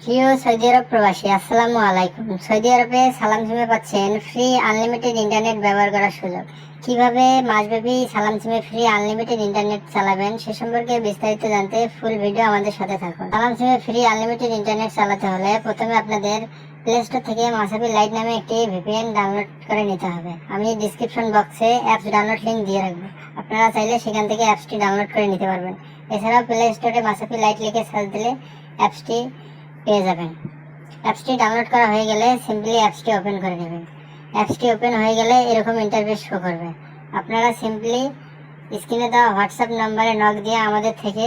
প্রিয় সৌদি আরব প্রবাসী, আসসালামু আলাইকুম। সৌদি আরবে সালাম সিমে পাচ্ছেন ফ্রি আনলিমিটেড ইন্টারনেট ব্যবহার করার সুযোগ। কিভাবে মাসব্যাপী সালাম সিমে ফ্রি আনলিমিটেড ইন্টারনেট চালাবেন সে সম্পর্কে বিস্তারিত জানতে ফুল ভিডিও আমাদের সাথে থাকুন। সালাম সিমে ফ্রি আনলিমিটেড ইন্টারনেট চালাতে হলে প্রথমে আপনাদের প্লে স্টোর থেকে মাসাবি লাইট নামে একটি ভিপিএন ডাউনলোড করে নিতে হবে। আমি ডিসক্রিপশন বক্সে অ্যাপস ডাউনলোড লিঙ্ক দিয়ে রাখবো, আপনারা চাইলে সেখান থেকে অ্যাপসটি ডাউনলোড করে নিতে পারবেন। এছাড়াও প্লে স্টোরে মাসাবি লাইট লিখে সার্চ দিলে অ্যাপসটি পেয়ে যাবেন। অ্যাপসটি ডাউনলোড করা হয়ে গেলে সিম্পলি অ্যাপসটি ওপেন করে নেবেন। অ্যাপসটি ওপেন হয়ে গেলে এরকম ইন্টারফেস শো করবে। আপনারা সিম্পলি স্ক্রিনে দেওয়া হোয়াটসঅ্যাপ নম্বরে নক দিয়ে আমাদের থেকে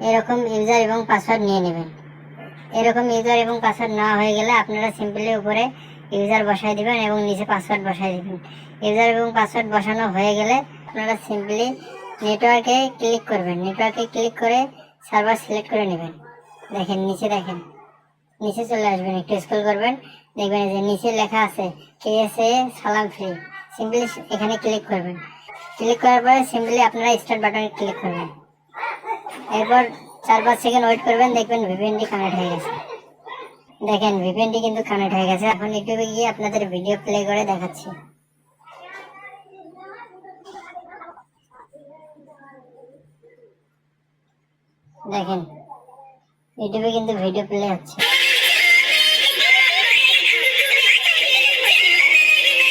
এরকম ইউজার এবং পাসওয়ার্ড নিয়ে নেবেন। এরকম ইউজার এবং পাসওয়ার্ড নেওয়া হয়ে গেলে আপনারা সিম্পলি উপরে ইউজার বসায় দিবেন এবং নিচে পাসওয়ার্ড বসায় দিবেন। ইউজার এবং পাসওয়ার্ড বসানো হয়ে গেলে আপনারা সিম্পলি নেটওয়ার্কে ক্লিক করবেন। নেটওয়ার্কে ক্লিক করে সার্ভার সিলেক্ট করে নেবেন। দেখেন নিচে চলে আসবেন, একটু স্ক্রল করবেন, দেখবেন যে নিচে লেখা আছে কেএসএ সালাম ফ্রি। সিম্পলি এখানে ক্লিক করবেন। ক্লিক করার পরে সিম্পলি আপনারা স্টার্ট বাটনে ক্লিক করবেন। এরপর 4-5 সেকেন্ড ওয়েট করবেন, দেখবেন ভিপিএনটি কানেক্ট হয়ে গেছে। দেখেন ভিপিএনটি কিন্তু কানেক্ট হয়ে গেছে। এখন ইউটিউবে গিয়ে আপনাদের ভিডিও প্লে করে দেখাচ্ছি। দেখেন ইউটিউবে কিন্তু ভিডিও প্লে হচ্ছে।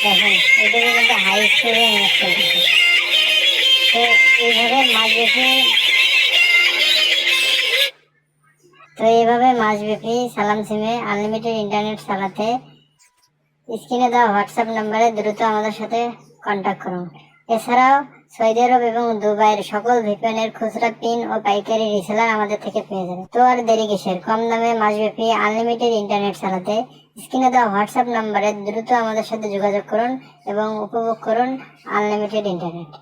দেখেন ইউটিউবে কিন্তু হাই স্পিডে ইনস্টল করছে। তো এইভাবে মাসব্যাপী সালাম সিমে আনলিমিটেড ইন্টারনেট চালাতে স্ক্রিনে দেওয়া হোয়াটসঅ্যাপ নম্বরে দ্রুত আমাদের সাথে কন্ট্যাক্ট করুন। এছাড়াও সৌদি আরব এবং দুবাইয়ের সকল ভিপিএন এর খুচরা পিন ও পাইকারি রিসেলার আমাদের থেকে পেয়ে যাবে। তো আর দেরি কিসের, কম দামে মাসব্যাপী আনলিমিটেড ইন্টারনেট চালাতে স্ক্রিনে দেওয়া হোয়াটসঅ্যাপ নম্বরে দ্রুত আমাদের সাথে যোগাযোগ করুন এবং উপভোগ করুন আনলিমিটেড ইন্টারনেট।